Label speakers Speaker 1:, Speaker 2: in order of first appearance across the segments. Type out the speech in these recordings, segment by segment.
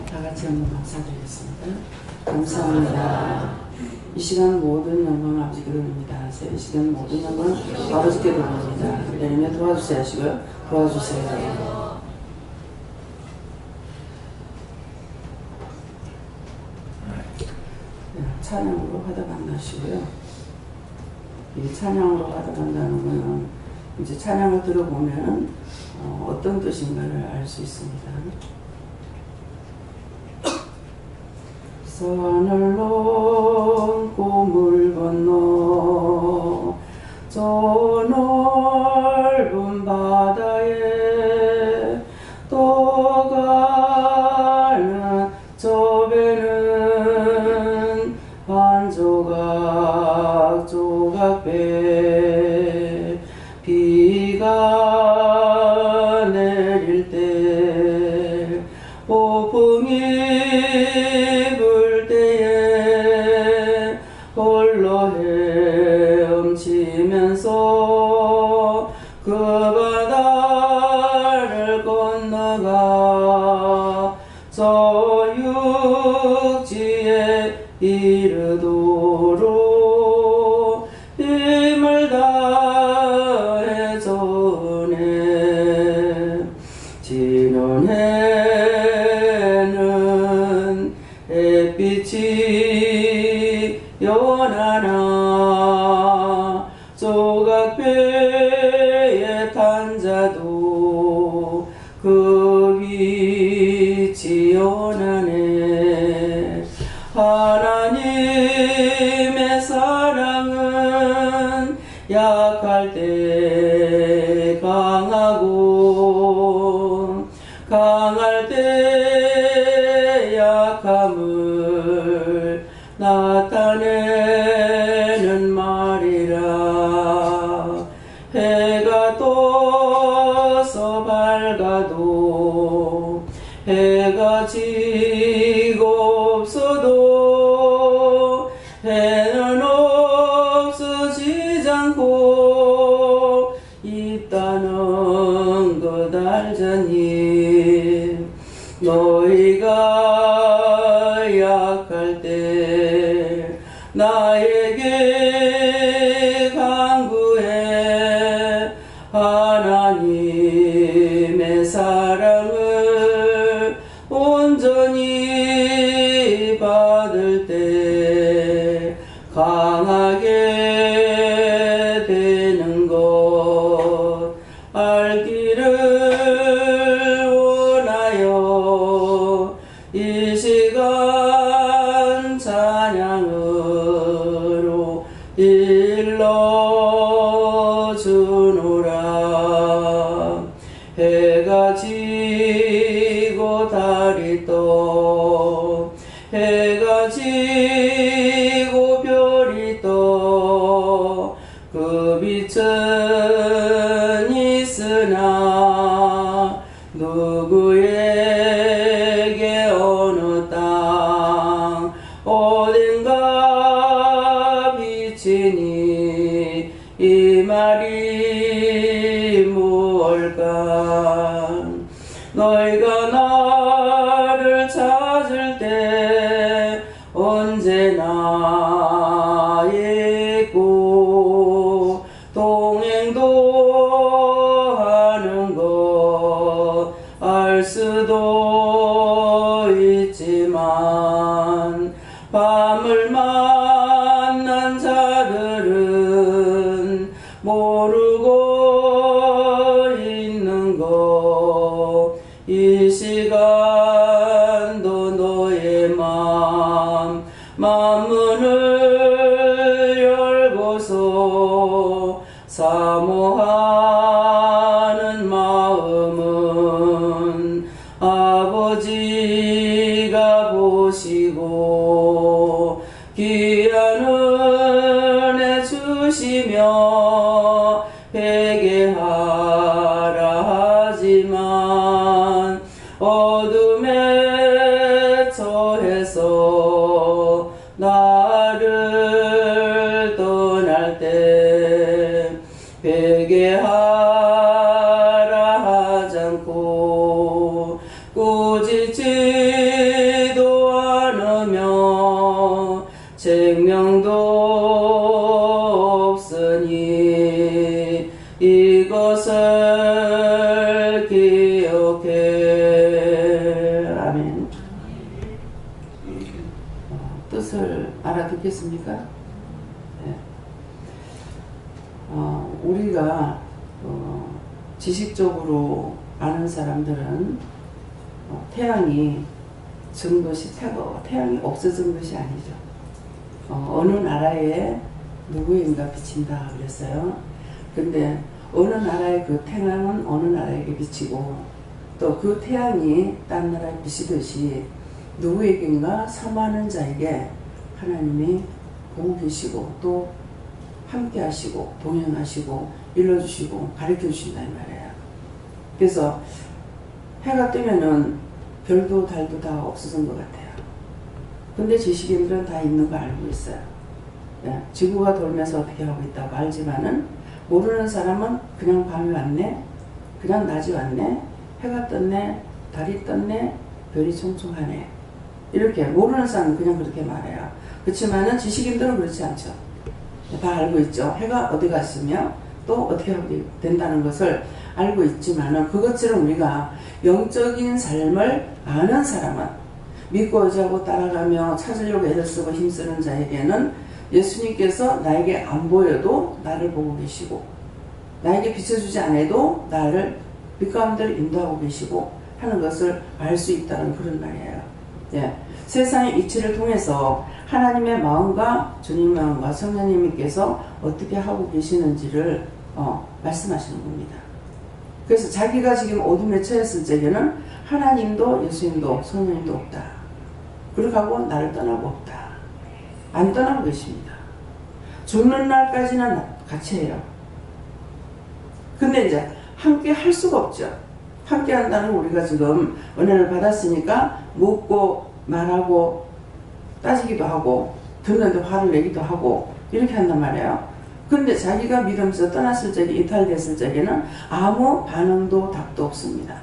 Speaker 1: 다 같이 한번 감사드리겠습니다. 감사합니다. 이 시간 모든 영광 아버지께 돌립니다. 이 시간 모든 영광 아버지께 돌립니다. 내리며 도와주세요 하시고요. 도와주세요. 찬양으로 하다간다시고요. 이 찬양으로 하다간다는 거는 이제 찬양을 들어보면 어떤 뜻인가를 알 수 있습니다. 산을 넘고 물 건너 저 넓은 바다에 떠가는 저 배는 한 조각 조각 배 비가 내릴 때 폭풍이 불 때에 홀로 헤엄치면서 그 바다를 건너가 저 육지에 이르도록 힘을 다해 전해 지는 해는 햇빛이 연하나 조각배에 탄 자도 그 빛이 연하네. 하나님의 사랑은 약할 때 강하고 강할 때 약함을 나타내는 말이라. 해가 떠서 밝아도 해가 지고 없어도 해는 없어지지 않고 있다는 것 알자니. 너희가 약할 때 나에게 간구해. 하나님의 사랑을 온전히 받을 때 강하게 되는 것 알기를 원하여 이 시간 찬양으로 일러주노라. 해가 지고 달이 떠 해가 지고 별이 떠 그 빛은 있으나 누구에게 어느 땅 어딘가 비치니 이 말이 무엇일까. 너희가 나를 찾을 때 언제나 있고 동행도 하는 것 알 수도 있지만 밤을 만난 자들은 모르고 있는 것. 이 시간도 너의 맘문을 열고서 사모하는 마음은 아버지가 보시고 귀한 은혜 주시며 회개하라 하지만 어둠에 처해서 나를 떠날 때 회개하라 하지 않고 꾸짖지 아멘. 뜻을 알아듣겠습니까? 네. 우리가 지식적으로 아는 사람들은 태양이 진 것이 태양이 없어진 것이 아니죠. 어느 나라에 누구인가 비친다 그랬어요. 근데 어느 나라의 그 태양은 어느 나라에게 비치고 또 그 태양이 딴 나라에 비치듯이 누구에게인가 사모하는 자에게 하나님이 보고 계시고 또 함께 하시고 동행하시고 일러주시고 가르쳐 주신다 이 말이에요. 그래서 해가 뜨면은 별도 달도 다 없어진 것 같아요. 근데 지식인들은 다 있는 거 알고 있어요. 예, 지구가 돌면서 어떻게 하고 있다고 알지만은 모르는 사람은 그냥 밤이 왔네, 그냥 낮이 왔네, 해가 떴네, 달이 떴네, 별이 총총하네, 이렇게 모르는 사람은 그냥 그렇게 말해요. 그렇지만은 지식인들은 그렇지 않죠. 다 알고 있죠. 해가 어디 갔으며 또 어떻게 하게 된다는 것을 알고 있지만은 그것처럼 우리가 영적인 삶을 아는 사람은 믿고 의지하고 따라가며 찾으려고 애를 쓰고 힘쓰는 자에게는 예수님께서 나에게 안 보여도 나를 보고 계시고 나에게 비춰주지 않아도 나를 빛 가운데로 인도하고 계시고 하는 것을 알 수 있다는 그런 말이에요. 예. 세상의 이치를 통해서 하나님의 마음과 주님 마음과 성령님께서 어떻게 하고 계시는지를 말씀하시는 겁니다. 그래서 자기가 지금 어둠에 처했을 적에는 하나님도 예수님도 성령님도 없다. 그렇게 하고 나를 떠나고 없다. 안 떠나고 계십니다. 죽는 날까지는 같이 해요. 근데 이제 함께 할 수가 없죠. 함께 한다는 우리가 지금 은혜를 받았으니까 묻고 말하고 따지기도 하고 듣는데 화를 내기도 하고 이렇게 한단 말이에요. 근데 자기가 믿으면서 떠났을 적에 이탈됐을 적에는 아무 반응도 답도 없습니다.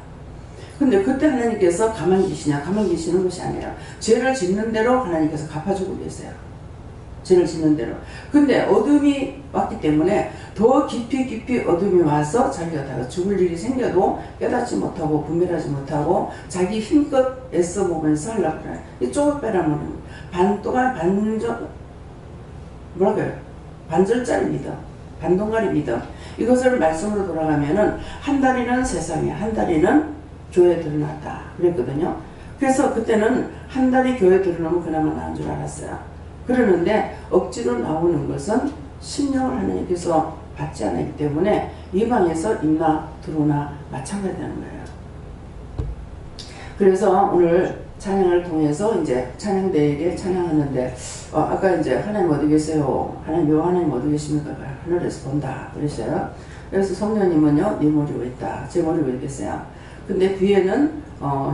Speaker 1: 근데 그때 하나님께서 가만히 계시냐? 가만히 계시는 것이 아니라 죄를 짓는 대로 하나님께서 갚아주고 계세요. 죄를 짓는 대로. 근데 어둠이 왔기 때문에 더 깊이 어둠이 와서 자기가 다 죽을 일이 생겨도 깨닫지 못하고 분별하지 못하고 자기 힘껏 애써 보면서 하려고 그래요. 이 쪽을 빼라면 반절짜리 믿음, 반동가리 믿음. 이것을 말씀으로 돌아가면은 한 다리는 세상에, 한 다리는 교회에 드러났다 그랬거든요. 그래서 그때는 한 다리 교회에 드러나면 그나마 나은 줄 알았어요. 그러는데 억지로 나오는 것은 심령을 하나님께서 받지 않았기 때문에 이방에서 입나 들어오나 마찬가지라는 거예요. 그래서 오늘 찬양을 통해서 이제 찬양대에게 찬양하는데 아까 이제 하나님 어디 계세요? 하나님 어디 계십니까? 하늘에서 본다 그랬어요. 그래서 성령님은요, 네 머리 왜 있다? 제 머리 왜 계세요? 근데 뒤에는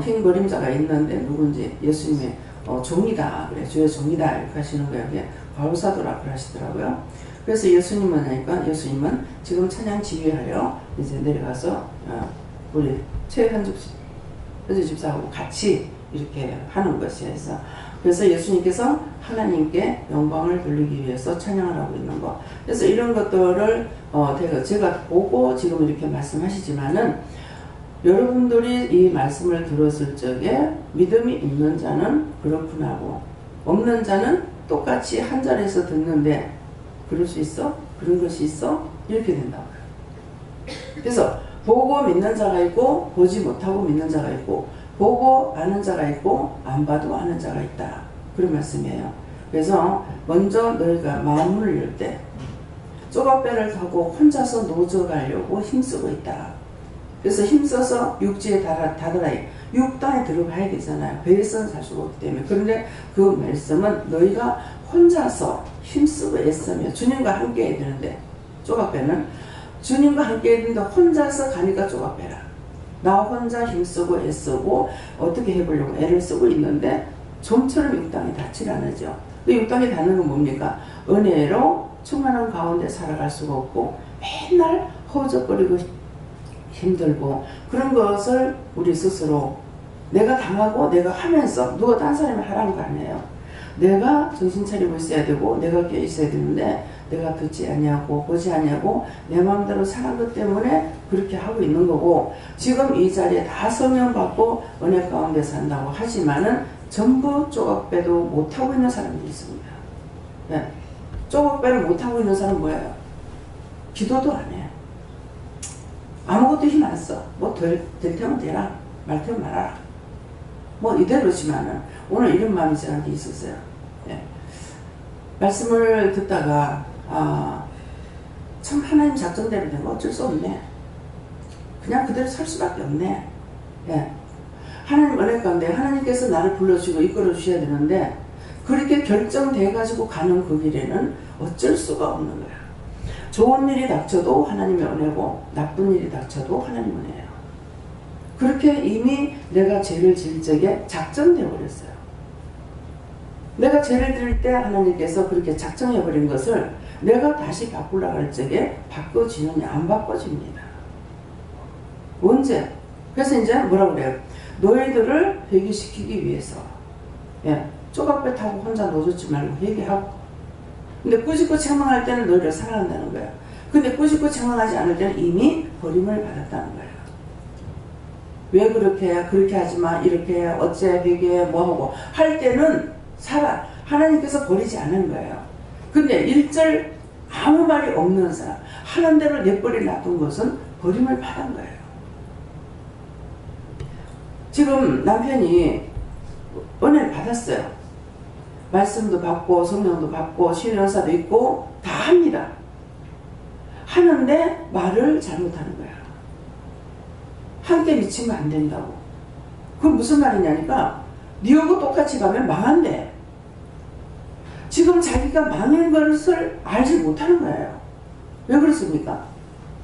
Speaker 1: 흰 그림자가 있는데 누군지 예수님의 종이다 그래, 주의 종이다 이렇게 하시는 거예요. 그게 바울사도라 그러시더라고요. 그래서 예수님은 하니까 예수님은 지금 찬양 지휘하려 이제 내려가서 우리 최현주 집사하고 같이 이렇게 하는 것이어서 그래서 예수님께서 하나님께 영광을 돌리기 위해서 찬양을 하고 있는 거. 그래서 이런 것들을 제가 보고 지금 이렇게 말씀하시지만은 여러분들이 이 말씀을 들었을 적에 믿음이 있는 자는 그렇구나 하고 없는 자는 똑같이 한 자리에서 듣는데 그럴 수 있어? 그런 것이 있어? 이렇게 된다고요. 그래서 보고 믿는 자가 있고 보지 못하고 믿는 자가 있고 보고 아는 자가 있고 안 봐도 아는 자가 있다. 그런 말씀이에요. 그래서 먼저 너희가 마음을 열 때 쪼가배를 타고 혼자서 노저 가려고 힘쓰고 있다. 그래서 힘써서 육지에 다다라 육당에 들어가야 되잖아요. 배에서는 살 수가 없기 때문에. 그런데 그 말씀은 너희가 혼자서 힘쓰고 애쓰며 주님과 함께 해야 되는데 쪼가배는 주님과 함께 해야 되는데 혼자서 가니까 쪼가배라. 나 혼자 힘쓰고 애쓰고 어떻게 해보려고 애를 쓰고 있는데 좀처럼 육당에 닿질 않으죠. 근데 육당에 닿는 건 뭡니까? 은혜로 충만한 가운데 살아갈 수가 없고 맨날 허우적거리고 힘들고 그런 것을 우리 스스로 내가 당하고 내가 하면서 누가 딴 사람이 하라는 거 아니에요. 내가 정신 차리고 있어야 되고 내가 깨어 있어야 되는데 내가 듣지 아니하고 보지 아니하고 내 마음대로 사는 것 때문에 그렇게 하고 있는 거고, 지금 이 자리에 다 성령 받고 은혜 가운데 산다고 하지만은 전부 조각배도 못하고 있는 사람들이 있습니다. 네. 조각배를 못하고 있는 사람은 뭐예요? 기도도 안 해. 아무것도 힘 안 써. 뭐 될 테면 되라, 말 테면 말아라. 뭐 이대로지만은 오늘 이런 마음이 저한테 있었어요. 네. 말씀을 듣다가 참 하나님 작정대로 된 거 어쩔 수 없네. 그냥 그대로 살 수밖에 없네. 예. 하나님 은혜 가운데 하나님께서 나를 불러주시고 이끌어 주셔야 되는데 그렇게 결정돼 가지고 가는 그 길에는 어쩔 수가 없는 거야. 좋은 일이 닥쳐도 하나님의 은혜고 나쁜 일이 닥쳐도 하나님의 은혜예요. 그렇게 이미 내가 죄를 지을 적에 작정되어 버렸어요. 내가 죄를 지을 때 하나님께서 그렇게 작정해 버린 것을 내가 다시 바꾸려고 할 적에 바꿔지느냐, 안 바꿔집니다. 언제? 그래서 이제 뭐라고 그래요? 너희들을 회개시키기 위해서, 예, 조각배 타고 혼자 놓아주지 말고 회개하고. 근데 꾸짖고 책망할 때는 너희를 사랑한다는 거예요. 근데 꾸짖고 책망하지 않을 때는 이미 버림을 받았다는 거예요. 왜 그렇게 해? 그렇게 하지 마. 이렇게 해. 어째 회개해. 뭐하고. 할 때는 살아. 하나님께서 버리지 않은 거예요. 근데 일절 아무 말이 없는 사람, 하는 대로 내버려 놔둔 것은 버림을 받은 거예요. 지금 남편이 은혜를 받았어요. 말씀도 받고 성령도 받고 신연사도 있고 다 합니다. 하는데 말을 잘못하는 거야. 함께 미치면 안 된다고. 그건 무슨 말이냐니까 니하고 똑같이 가면 망한대. 지금 자기가 망한 것을 알지 못하는 거예요. 왜 그렇습니까?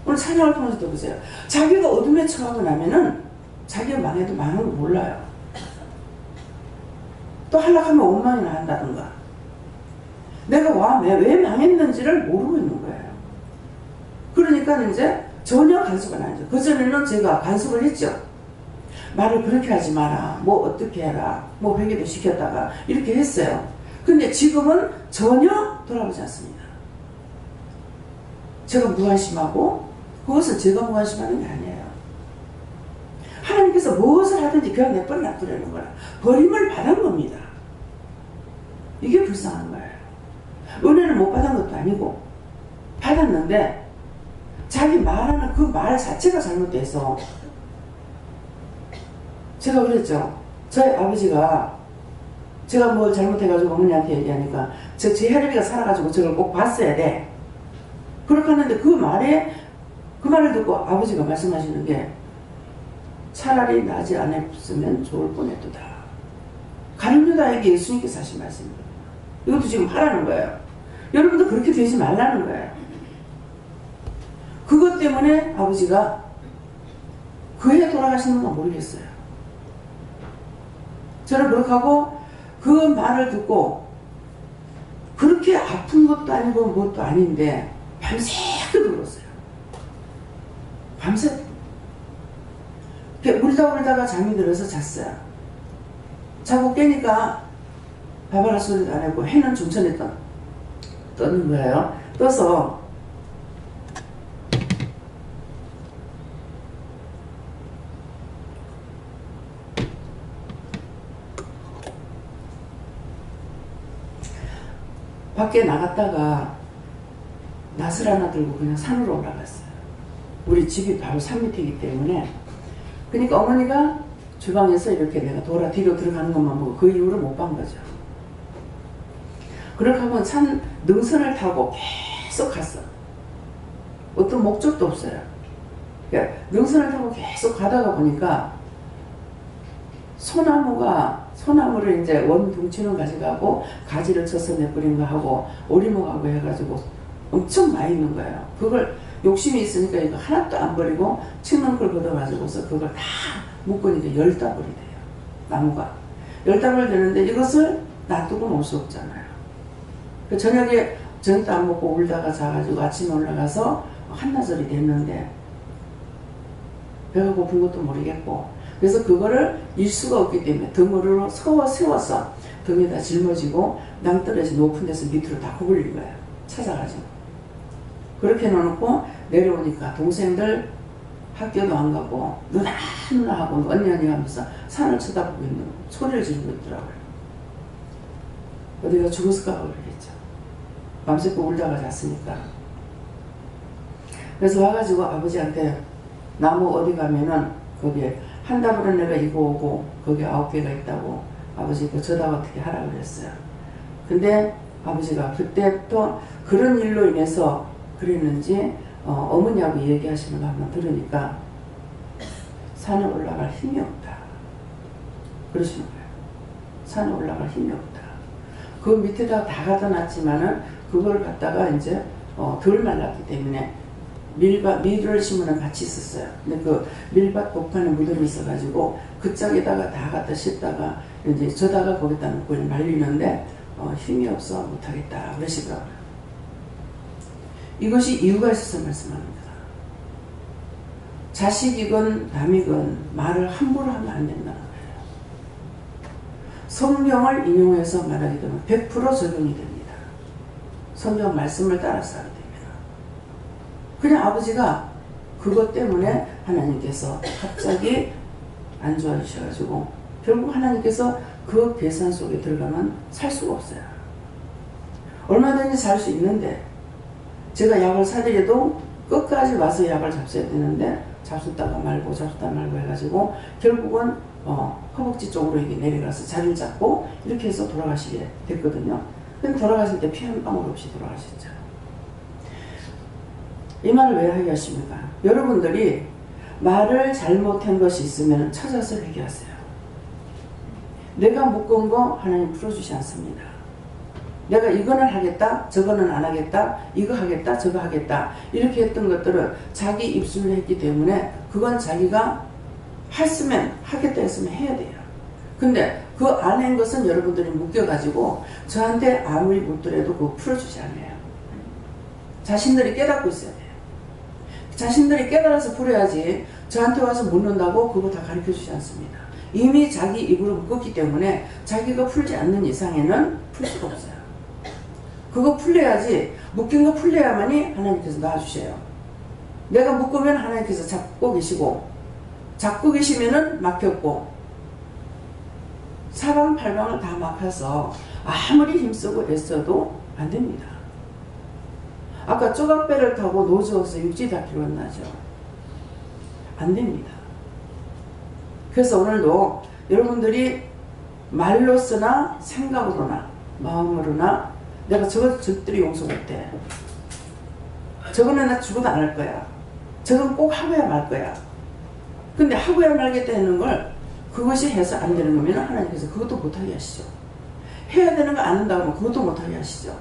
Speaker 1: 오늘 찬양을 통해서 들어보세요. 자기가 어둠에 처하고 나면은 자기가 망해도 망한 거 몰라요. 또 하락하면 원망이나 한다든가. 내가 왜 망했는지를 모르고 있는 거예요. 그러니까 이제 전혀 간섭은 안 하죠. 그전에는 제가 간섭을 했죠. 말을 그렇게 하지 마라. 뭐 어떻게 해라. 뭐 회개도 시켰다가 이렇게 했어요. 근데 지금은 전혀 돌아보지 않습니다. 제가 무관심하고 그것은 제가 무관심하는 게 아니에요. 하나님께서 무엇을 하든지 그냥 내버려 놔두려는 거라. 버림을 받은 겁니다. 이게 불쌍한 거예요. 은혜를 못 받은 것도 아니고 받았는데 자기 말하는 그 말 자체가 잘못돼서, 제가 그랬죠. 저희 아버지가 제가 뭘 잘못해가지고 어머니한테 얘기하니까 제 혈비가 살아가지고 저걸 꼭 봤어야 돼. 그렇게 하는데 그 말을 듣고 아버지가 말씀하시는 게 차라리 나지 않았으면 좋을 뻔했도다. 가룟 유다에게 예수님께서 하신 말씀입니다. 이것도 지금 하라는 거예요. 여러분도 그렇게 되지 말라는 거예요. 그것 때문에 아버지가 그 해 돌아가시는 건 모르겠어요. 저는 그렇게 하고 그 말을 듣고 그렇게 아픈 것도 아니고 뭣도 아닌데 밤새도 울었어요. 밤새 울다가 잠이 들어서 잤어요. 자고 깨니까 바바라 소리도 안 하고 해는 중천에 떠는 거예요. 떠서 밖에 나갔다가 낫을 하나 들고 그냥 산으로 올라갔어요. 우리 집이 바로 산 밑이기 때문에. 그러니까 어머니가 주방에서 이렇게 내가 뒤로 들어가는 것만 보고 그 이후로 못 본 거죠. 그렇게 하면 산 능선을 타고 계속 갔어. 어떤 목적도 없어요. 그러니까 능선을 타고 계속 가다가 보니까 소나무를 이제 원둥치는 가져가고 가지를 쳐서 내버린 거 하고 오리목하고 해가지고 엄청 많이 있는 거예요. 그걸 욕심이 있으니까 이거 하나도 안 버리고 치는 걸 걷어가지고서 그걸 다 묶으니까 10다블이 돼요. 나무가 10다블 되는데 이것을 놔두고 놓을 수 없잖아요. 그 저녁에 저녁도 안 먹고 울다가 자가지고 아침에 올라가서 한나절이 됐는데 배가 고픈 것도 모르겠고, 그래서 그거를 일 수가 없기 때문에 등으로 세워서 등에다 짊어지고 낭떠러지 높은 데서 밑으로 다 구부린 거예요. 찾아가지고. 그렇게 놓고 내려오니까 동생들 학교도 안 가고 누나 하고 언니 하면서 산을 쳐다보고 있는 소리를 지르고 있더라고요. 어디가 죽었을까 그러겠죠. 밤새고 울다가 잤으니까. 그래서 와가지고 아버지한테 나무 어디 가면은 거기에 한다부른 내가 이거 오고 거기 9개가 있다고 아버지 그 저다 어떻게 하라 그랬어요. 근데 아버지가 그때부터 그런 일로 인해서 그랬는지 어머니하고 얘기하시는 거 한번 들으니까 산에 올라갈 힘이 없다 그러시는 거예요. 산에 올라갈 힘이 없다. 그 밑에다 다 갖다 놨지만은 그걸 갖다가 이제 덜 말랐기 때문에 밀을 심으는 밭이 있었어요. 근데 그 밀밭 복판에 무덤이 있어가지고 그 짝에다가 다 갖다 싣다가 이제 저다가 거기다 놓고 말리는데 힘이 없어 못하겠다 그러시더라고요. 이것이 이유가 있어서 말씀합니다. 자식이건 남이건 말을 함부로 하면 안 된다는 거예요. 성경을 인용해서 말하게 되면 100% 적용이 됩니다. 성경 말씀을 따라서 하게 됩니다. 그냥 아버지가 그것 때문에 하나님께서 갑자기 안 좋아지셔가지고 결국 하나님께서 그 계산 속에 들어가면 살 수가 없어요. 얼마든지 살 수 있는데 제가 약을 사드려도 끝까지 와서 약을 잡숴야 되는데 잡숫다가 말고 해가지고 결국은 허벅지 쪽으로 이게 내려가서 자리를 잡고 이렇게 해서 돌아가시게 됐거든요. 근데 돌아가실 때 피 한 방울 없이 돌아가셨죠. 이 말을 왜 하게 하십니까? 여러분들이 말을 잘못한 것이 있으면 찾아서 회개하세요. 내가 묶은 거 하나님 풀어주지 않습니다. 내가 이거는 하겠다, 저거는 안 하겠다, 이거 하겠다, 저거 하겠다 이렇게 했던 것들은 자기 입술로 했기 때문에 그건 자기가 했으면 하겠다 했으면 해야 돼요. 근데 그 안 한 것은 여러분들이 묶여가지고 저한테 아무리 묻더라도 그거 풀어주지 않아요. 자신들이 깨닫고 있어야 돼요. 자신들이 깨달아서 풀어야지 저한테 와서 묻는다고 그거 다 가르쳐주지 않습니다. 이미 자기 입으로 묶었기 때문에 자기가 풀지 않는 이상에는 풀 수가 없어요. 그거 풀려야지, 묶인 거 풀려야만이 하나님께서 놔주셔요. 내가 묶으면 하나님께서 잡고 계시고, 잡고 계시면은 막혔고, 사방팔방을 다 막혀서 아무리 힘쓰고 애써도 안 됩니다. 아까 조각배를 타고 노즈워서 육지 닿기로 나죠. 안 됩니다. 그래서 오늘도 여러분들이 말로서나 생각으로나 마음으로나 내가 저거 절대로 용서 못해. 저거는 나 죽어도 안 할 거야. 저건 꼭 하고야 말 거야. 근데 하고야 말겠다 하는 걸 그것이 해서 안 되는 거면 하나님께서 그것도 못하게 하시죠. 해야 되는 거 안 한다고 하면 그것도 못하게 하시죠.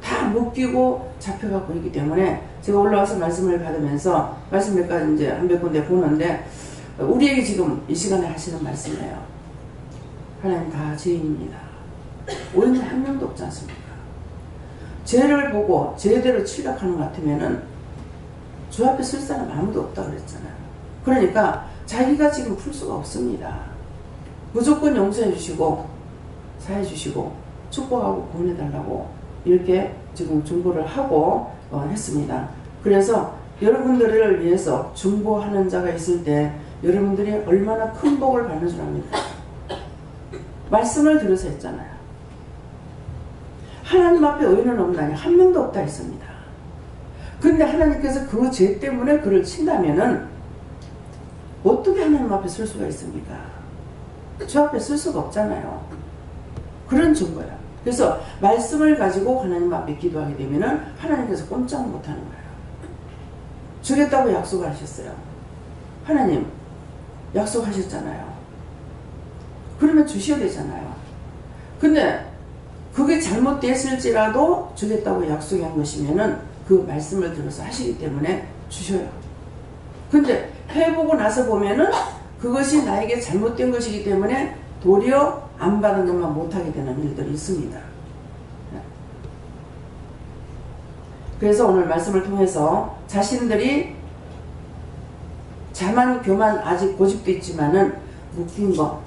Speaker 1: 다 묶이고 잡혀갖고 있기 때문에 제가 올라와서 말씀을 받으면서 말씀 몇 가지 이제 한 몇 군데 보는데 우리에게 지금 이 시간에 하시는 말씀이에요. 하나님 다 죄인입니다. 오히려 한 명도 없지 않습니까? 죄를 보고 죄대로 취락하는 것 같으면은 주 앞에 쓸 사람 아무도 없다고 그랬잖아요. 그러니까 자기가 지금 풀 수가 없습니다. 무조건 용서해 주시고 사해 주시고 축복하고 구원해달라고 이렇게 지금 중보를 하고 했습니다. 그래서 여러분들을 위해서 중보하는 자가 있을 때 여러분들이 얼마나 큰 복을 받는 줄 압니까? 말씀을 들어서 했잖아요. 하나님 앞에 의인은 없나니 한 명도 없다 했습니다. 근데 하나님께서 그 죄 때문에 그를 친다면은 어떻게 하나님 앞에 설 수가 있습니까? 주 앞에 설 수가 없잖아요. 그런 증거야. 그래서 말씀을 가지고 하나님 앞에 기도하게 되면은 하나님께서 꼼짝 못하는 거예요. 주겠다고 약속을 하셨어요. 하나님 약속하셨잖아요. 그러면 주셔야 되잖아요. 근데 그게 잘못됐을지라도 주겠다고 약속한 것이면은 그 말씀을 들어서 하시기 때문에 주셔요. 근데 해보고 나서 보면은 그것이 나에게 잘못된 것이기 때문에 도리어 안 받은 것만 못하게 되는 일들이 있습니다. 그래서 오늘 말씀을 통해서 자신들이 자만 교만 아직 고집도 있지만은 묶인 거,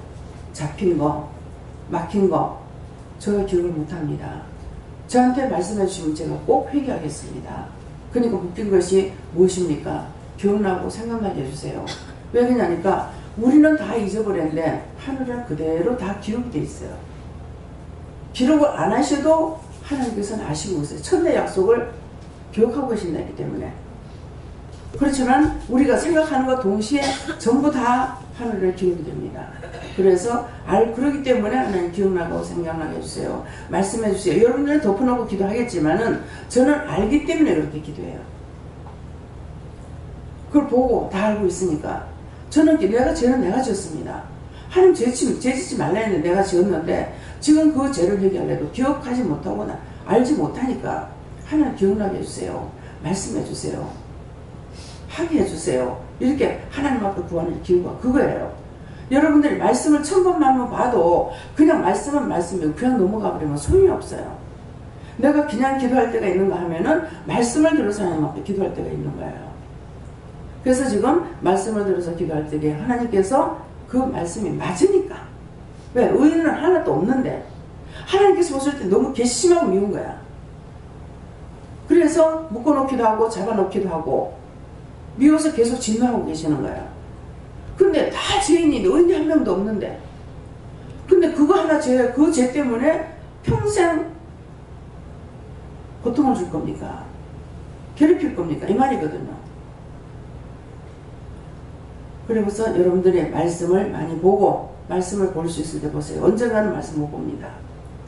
Speaker 1: 잡힌 거, 막힌 거 저가 기억을 못합니다. 저한테 말씀해 주시면 제가 꼭 회개하겠습니다. 그러니까 웃긴 것이 무엇입니까? 기억나고 생각나게 해주세요. 왜 그러냐니까 우리는 다 잊어버렸는데 하늘은 그대로 다 기록이 돼 있어요. 기록을 안 하셔도 하나님께서는 아시고 있어요. 천대 약속을 기억하고 계신다기 때문에. 그렇지만 우리가 생각하는 것 동시에 전부 다 하늘에 기록이 됩니다. 그래서 그러기 때문에 하나님 기억나고 생각나게 해주세요. 말씀해 주세요. 여러분들은 덮어놓고 기도하겠지만은 저는 알기 때문에 그렇게 기도해요. 그걸 보고 다 알고 있으니까. 저는 죄는 내가 지었습니다. 하나님 죄 짓지 말라 했는데 내가 지었는데 지금 그 죄를 회개하려도 기억하지 못하거나 알지 못하니까 하나님 기억나게 해주세요. 말씀해 주세요. 하게 해주세요. 이렇게 하나님 앞에 구하는 기도가 그거예요. 여러분들이 말씀을 1000번만 봐도 그냥 말씀은 말씀이고 그냥 넘어가 버리면 소용이 없어요. 내가 그냥 기도할 때가 있는가 하면은 말씀을 들어서 하나님 앞에 기도할 때가 있는 거예요. 그래서 지금 말씀을 들어서 기도할 때에 하나님께서 그 말씀이 맞으니까. 왜? 의인은 하나도 없는데 하나님께서 보실 때 너무 괘씸하고 미운 거야. 그래서 묶어놓기도 하고 잡아놓기도 하고 미워서 계속 진노하고 계시는 거야. 근데 다 죄인인데 의인이 한 명도 없는데 근데 그거 하나 그 죄 때문에 평생 고통을 줄 겁니까? 괴롭힐 겁니까? 이 말이거든요. 그래서 여러분들의 말씀을 많이 보고 말씀을 볼 수 있을 때 보세요. 언젠가는 말씀 못 봅니다.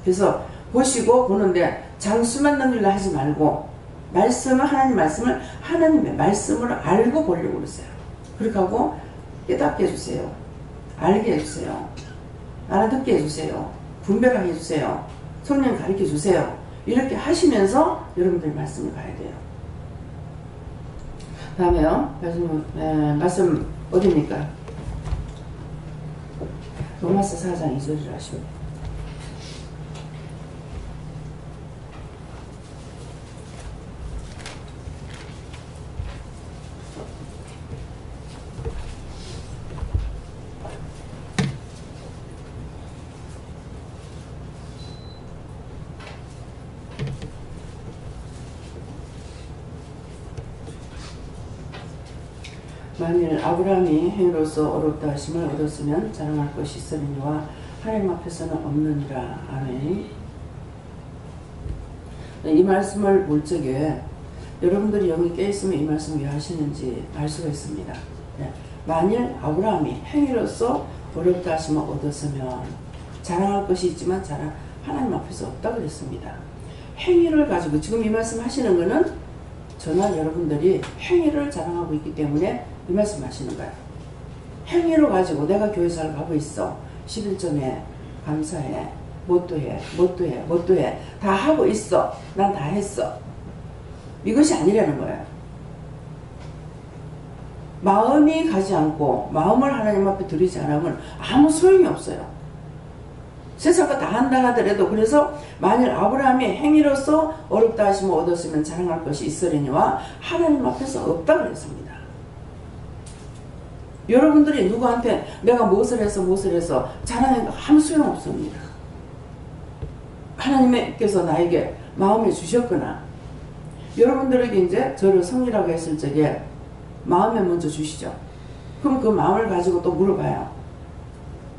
Speaker 1: 그래서 보시고 보는데 장수만 넘기려 하지 말고 하나님 말씀을 하나님의 말씀을 알고 보려고 그러세요. 그렇게 하고 깨닫게 해주세요. 알게 해주세요. 알아듣게 해주세요. 분별하게 해주세요. 성령 가르쳐 주세요. 이렇게 하시면서 여러분들의 말씀을 가야 돼요. 다음에요. 말씀 어디입니까? 로마서 4장 2절을 하십니다. 만일 아브라함이 행위로서 어렵다 하심을 얻었으면 자랑할 것이 있으리니와 하나님 앞에서는 없느니라. 아멘. 이 말씀을 볼 적에 여러분들이 영이 깨있으면 이 말씀을 왜 하시는지 알 수가 있습니다. 만일 아브라함이 행위로서 어렵다 하심을 얻었으면 자랑할 것이 있지만 하나님 앞에서 없다 그랬습니다. 행위를 가지고 지금 이 말씀 하시는 거는 저나 여러분들이 행위를 자랑하고 있기 때문에 이 말씀 하시는 거예요. 행위로 가지고 내가 교회 잘 가고 있어. 11점에 감사해. 뭣도 해. 다 하고 있어. 난 다 했어. 이것이 아니라는 거예요. 마음이 가지 않고 마음을 하나님 앞에 드리지 않으면 아무 소용이 없어요. 세상 거 다 한다 하더라도 그래서 만일 아브라함이 행위로서 어렵다 하시면 얻었으면 자랑할 것이 있으려니와 하나님 앞에서 없다 그랬습니다. 여러분들이 누구한테 내가 무엇을 해서 자랑하니까 아무 소용 없습니다. 하나님께서 나에게 마음을 주셨거나 여러분들에게 이제 저를 성이라고 했을 적에 마음에 먼저 주시죠. 그럼 그 마음을 가지고 또 물어봐요.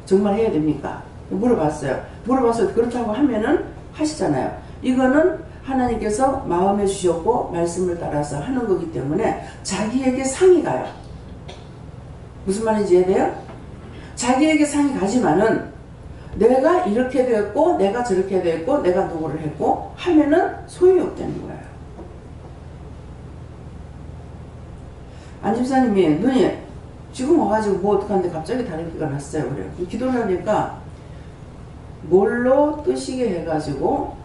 Speaker 1: 정말 해야 됩니까? 물어봤어요. 물어봐서 그렇다고 하면은 하시잖아요. 이거는 하나님께서 마음에 주셨고 말씀을 따라서 하는 거기 때문에 자기에게 상이 가요. 무슨 말인지 이해돼요? 자기에게 상이 가지만은 내가 이렇게 되었고 내가 저렇게 되었고 내가 누구를 했고 하면은 소용이 없다는 거예요. 안 집사님이 눈이 지금 와가지고 뭐 어떡하는데 갑자기 다리가 났어요. 그래요. 기도를 하니까 뭘로 뜨시게 해가지고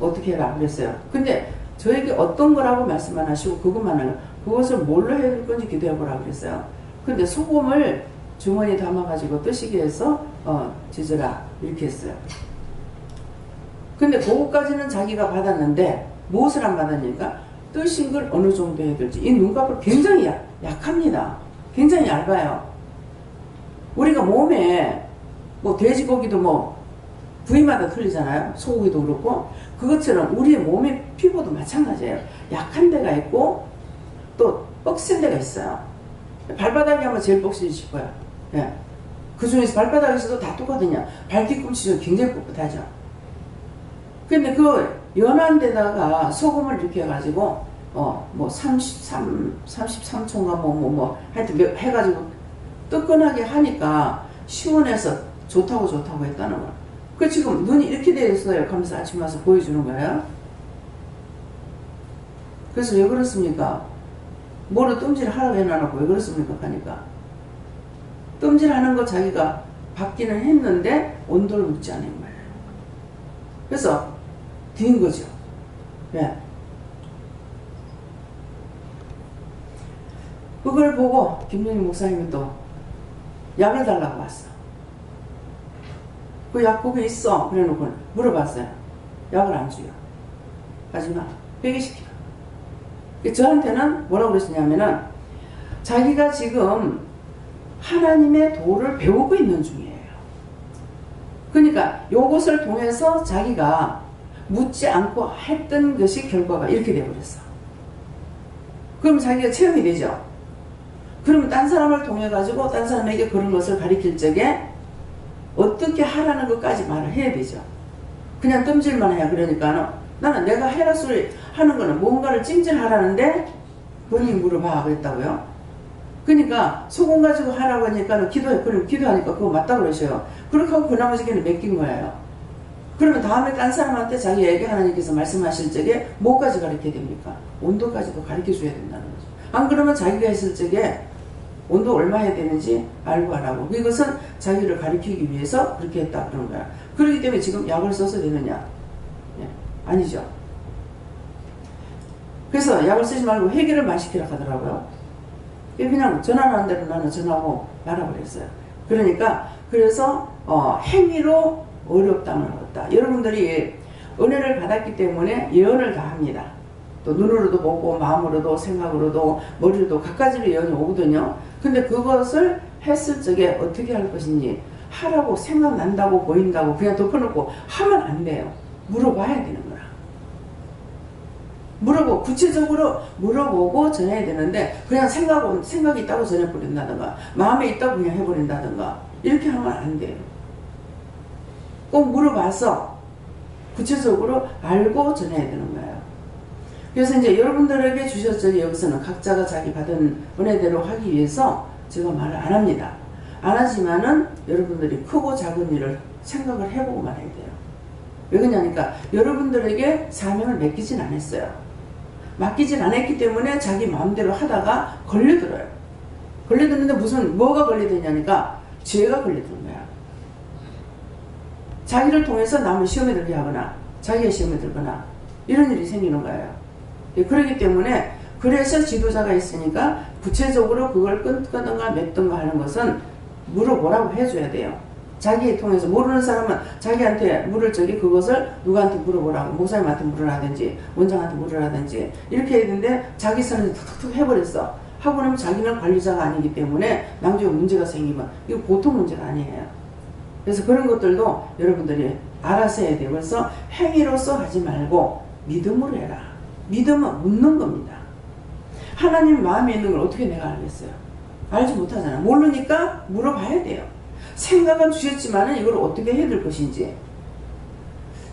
Speaker 1: 어떻게 해라 그랬어요. 근데 저에게 어떤 거라고 말씀 안 하시고 그것만 하는 그것을 뭘로 해줄 건지 기도해보라 그랬어요. 근데 소금을 주머니에 담아가지고 뜨시게 해서 지져라 이렇게 했어요. 근데 그거까지는 자기가 받았는데 무엇을 안 받았냐니까 뜨신 걸 어느 정도 해야 될지 이 눈꺼풀 굉장히 약합니다. 굉장히 얇아요. 우리가 몸에 뭐 돼지고기도 뭐 부위마다 틀리잖아요. 소고기도 그렇고. 그것처럼 우리의 몸의 피부도 마찬가지예요. 약한 데가 있고 또 뻑센 데가 있어요. 발바닥이 하면 제일 뻑시지 싶어요. 예. 그 중에서 발바닥에서도 다 똑같거든요. 발 뒤꿈치도 굉장히 뻣뻣하죠. 근데 그 연한 데다가 소금을 이렇게 해가지고 뭐 33초인가 하여튼 해가지고 뜨끈하게 하니까 시원해서 좋다고 했다는 거예요. 그 지금 눈이 이렇게 되어 있어요. 하면서 아침에 와서 보여주는 거예요. 그래서 왜 그렇습니까? 뭐로 뜸질 하라고 해놔놓고 왜 그렇습니까? 하니까 뜸질하는 거 자기가 받기는 했는데 온도를 묻지 않은 거예요. 그래서 뒤인 거죠. 예. 그걸 보고 김영희 목사님이 또 약을 달라고 왔어. 그 약 거기 있어. 그래 놓고 물어봤어요. 약을 안 줘요. 하지마. 회개시키라. 저한테는 뭐라고 그러시냐면은 자기가 지금 하나님의 도를 배우고 있는 중이에요. 그러니까 요것을 통해서 자기가 묻지 않고 했던 것이 결과가 이렇게 되어버렸어. 그럼 자기가 체험이 되죠. 그러면 딴 사람을 통해 가지고 딴 사람에게 그런 것을 가르칠 적에 어떻게 하라는 것까지 말을 해야 되죠. 그냥 뜸질만 해야. 그러니까 나는 내가 해라 소리 하는 거는 뭔가를 찜질하라는데 본인이 물어봐 그랬다고요. 그러니까 소금 가지고 하라고 하니까 기도해. 그럼 기도하니까 그거 맞다고 그러셔요. 그렇게 하고 그 나머지 걔는 맡긴 거예요. 그러면 다음에 딴 사람한테 자기에게 하나님께서 말씀하실 적에 뭐까지 가르쳐야 됩니까? 온도까지도 가르쳐 줘야 된다는 거죠. 안 그러면 자기가 했을 적에 온도 얼마 해야 되는지 알고 하라고. 이것은 자기를 가르치기 위해서 그렇게 했다 그런 거야. 그렇기 때문에 지금 약을 써서 되느냐? 예, 아니죠. 그래서 약을 쓰지 말고 해결을 마시키라 하더라고요. 그냥 전화하는 대로 나는 전화하고 말아버렸어요. 그러니까 그래서 행위로 어렵다면 어렵다. 여러분들이 은혜를 받았기 때문에 예언을 다 합니다. 또 눈으로도 보고 마음으로도 생각으로도 머리로도 갖가지로 예언이 오거든요. 근데 그것을 했을 적에 어떻게 할 것인지 하라고 생각난다고 보인다고 그냥 덮어놓고 하면 안 돼요. 물어봐야 되는 거라. 물어보고 구체적으로 물어보고 전해야 되는데 그냥 생각이 있다고 전해버린다든가 마음에 있다고 그냥 해버린다든가 이렇게 하면 안 돼요. 꼭 물어봐서 구체적으로 알고 전해야 되는 거예요. 그래서 이제 여러분들에게 주셨죠. 여기서는 각자가 자기 받은 은혜대로 하기 위해서 제가 말을 안 합니다. 안 하지만은 여러분들이 크고 작은 일을 생각을 해보고만 해야 돼요. 왜 그러냐니까 여러분들에게 사명을 맡기진 않았어요. 맡기진 않았기 때문에 자기 마음대로 하다가 걸려들어요. 걸려드는데 뭐가 걸려드냐니까 죄가 걸려드는 거야. 자기를 통해서 남을 시험에 들게 하거나 자기가 시험에 들거나 이런 일이 생기는 거예요. 그렇기 때문에 그래서 지도자가 있으니까 구체적으로 그걸 끊든가 맺든가 하는 것은 물어보라고 해줘야 돼요. 자기 통해서 모르는 사람은 자기한테 물을 적에 그것을 누구한테 물어보라고 목사님한테 물으라든지 원장한테 물으라든지 이렇게 해야 되는데 자기 선에서 툭툭툭 해버렸어. 하고 나면 자기는 관리자가 아니기 때문에 나중에 문제가 생기면 이거 보통 문제가 아니에요. 그래서 그런 것들도 여러분들이 알아서 해야 돼요. 그래서 행위로서 하지 말고 믿음으로 해라. 믿음은 묻는 겁니다. 하나님 마음에 있는 걸 어떻게 내가 알겠어요? 알지 못하잖아. 모르니까 물어봐야 돼요. 생각은 주셨지만은 이걸 어떻게 해야 될 것인지.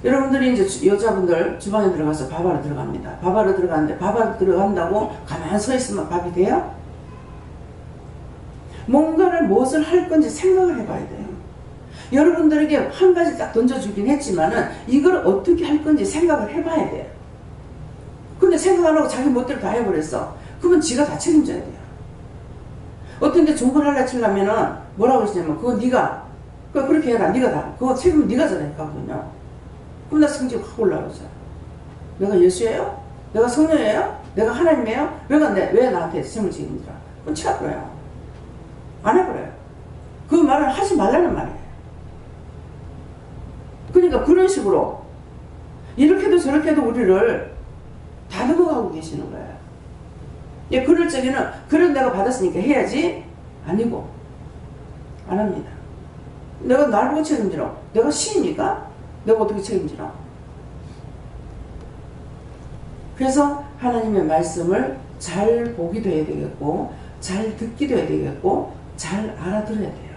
Speaker 1: 여러분들이 이제 여자분들 주방에 들어가서 밥하러 들어갑니다. 밥하러 들어가는데 밥하러 들어간다고 가만히 서 있으면 밥이 돼요? 뭔가를 무엇을 할 건지 생각을 해봐야 돼요. 여러분들에게 한 가지 딱 던져주긴 했지만은 이걸 어떻게 할 건지 생각을 해봐야 돼요. 근데 생각 안 하고 자기 멋대로 다 해버렸어. 그러면 지가 다 책임져야 돼요. 어떤 데 종걸 하려 치려면은 뭐라고 하시냐면 그거 네가 그렇게 해라. 네가 다 그거 책임은 네가 져야 되거든요. 그럼 나 성질 확 올라오죠. 내가 예수예요? 내가 성령이에요? 내가 하나님이에요? 왜 나한테 책임을 지는지라. 그럼 치워버려요. 안 해버려요. 그 말을 하지 말라는 말이에요. 그러니까 그런 식으로 이렇게도 저렇게도 우리를 다듬어가고 계시는 거예요. 예, 그럴 적에는 그런 내가 받았으니까 해야지 아니고 안 합니다. 내가 날 보고 책임지라고 내가 시입니까? 내가 어떻게 책임지나? 그래서 하나님의 말씀을 잘 보기도 해야 되겠고 잘 듣기도 해야 되겠고 잘 알아들어야 돼요.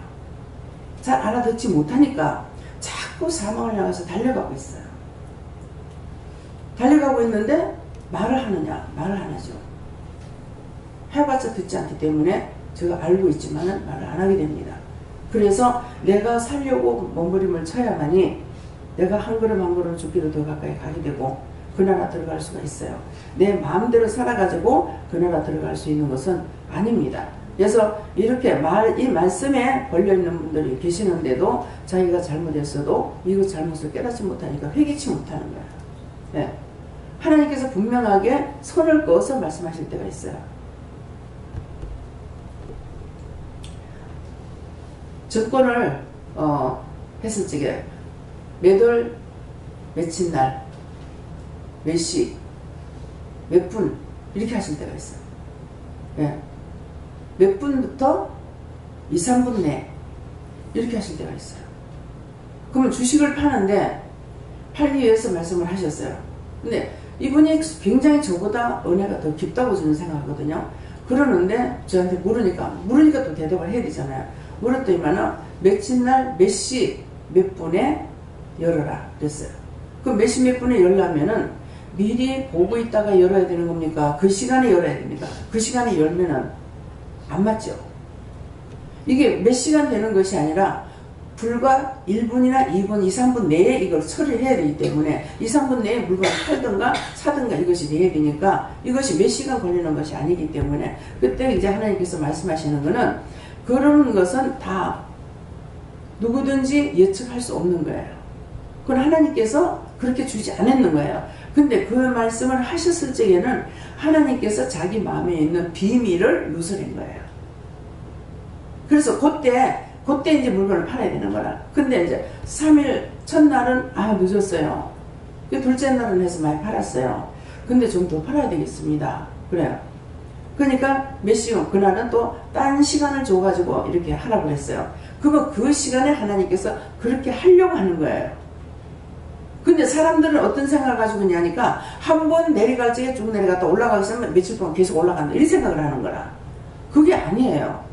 Speaker 1: 잘 알아듣지 못하니까 자꾸 사망을 향해서 달려가고 있어요. 달려가고 있는데 말을 하느냐? 말을 안 하죠. 해봤자 듣지 않기 때문에 제가 알고 있지만 말을 안 하게 됩니다. 그래서 내가 살려고 몸부림을 쳐야만이 내가 한 걸음 한 걸음 죽기로 더 가까이 가게 되고 그 나라 들어갈 수가 있어요. 내 마음대로 살아가지고 그 나라 들어갈 수 있는 것은 아닙니다. 그래서 이렇게 이 말씀에 걸려있는 분들이 계시는데도 자기가 잘못했어도 이것 잘못을 깨닫지 못하니까 회개치 못하는 거예요. 네. 하나님께서 분명하게 손을 그어서 말씀하실 때가 있어요. 접권을 했을 적에 몇 월, 며칠 날, 몇 시, 몇 분 이렇게 하실 때가 있어요. 네. 몇 분부터 2, 3분 내 이렇게 하실 때가 있어요. 그러면 주식을 파는데 팔기 위해서 말씀을 하셨어요. 근데 이분이 굉장히 저보다 은혜가 더 깊다고 저는 생각하거든요. 그러는데 저한테 물으니까 또 대답을 해야 되잖아요. 물었더니만은 며칠 날 몇 시 몇 분에 열어라 그랬어요. 그럼 몇 시 몇 분에 열려면은 미리 보고 있다가 열어야 되는 겁니까? 그 시간에 열어야 됩니까? 그 시간에 열면은 안 맞죠. 이게 몇 시간 되는 것이 아니라 불과 1분이나 2분, 2, 3분 내에 이걸 처리를 해야 되기 때문에 2, 3분 내에 물건을 팔든가 사든가 이것이 돼야 되니까 이것이 몇 시간 걸리는 것이 아니기 때문에 그때 이제 하나님께서 말씀하시는 거는 그런 것은 다 누구든지 예측할 수 없는 거예요. 그건 하나님께서 그렇게 주지 않았는 거예요. 근데 그 말씀을 하셨을 적에는 하나님께서 자기 마음에 있는 비밀을 누설인 거예요. 그래서 그때 이제 물건을 팔아야 되는 거라. 근데 이제 3일 첫날은 늦었어요. 둘째 날은 해서 많이 팔았어요. 근데 좀 더 팔아야 되겠습니다. 그래요. 그러니까 몇 시간, 그날은 또 딴 시간을 줘가지고 이렇게 하라고 했어요. 그러면 그 시간에 하나님께서 그렇게 하려고 하는 거예요. 근데 사람들은 어떤 생각을 가지고 있냐니까 한 번 내려갈 적에 쭉 내려갔다 올라가기 시작하면 며칠 동안 계속 올라간다 이 생각을 하는 거라. 그게 아니에요.